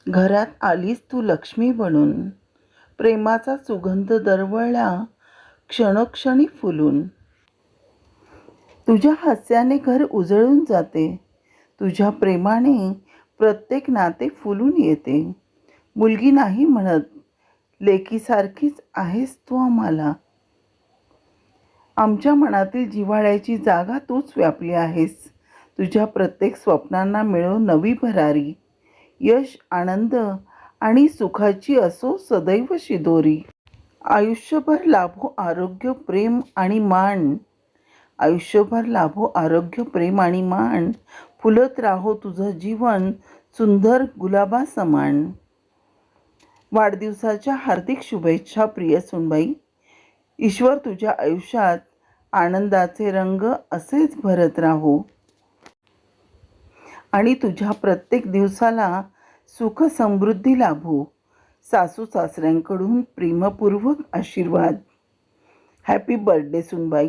घरात आलीस तू लक्ष्मी बनून, प्रेमाचा सुगंध दरवळला क्षणोक्षणी फुलून. तुझ्या हास्याने घर उजळून जाते, तुझ्या प्रेमाने प्रत्येक नाते फुलून येते. मुलगी नाही म्हणत, लेकीसारखीच आहेस तू आम्हाला. आमच्या मनातील जिव्हाळ्याची जागा तूच व्यापली आहेस. तुझ्या प्रत्येक स्वप्नांना मिळो नवी भरारी. यश, आनंद आणि सुखाची असो सदैव शिदोरी. आयुष्यभर लाभो आरोग्य, प्रेम आणि मान. आयुष्यभर लाभो आरोग्य, प्रेम आणि मान. फुलत राहो तुझं जीवन सुंदर गुलाबासमान. वाढदिवसाच्या हार्दिक शुभेच्छा प्रिय सुनबाई. ईश्वर तुझ्या आयुष्यात आनंदाचे रंग असेच भरत राहो आणि तुझ्या प्रत्येक दिवसाला सुख समृद्धी लाभो. सासू सासऱ्यांकडून प्रेमपूर्वक आशीर्वाद. हॅपी बर्थडे सुनबाई.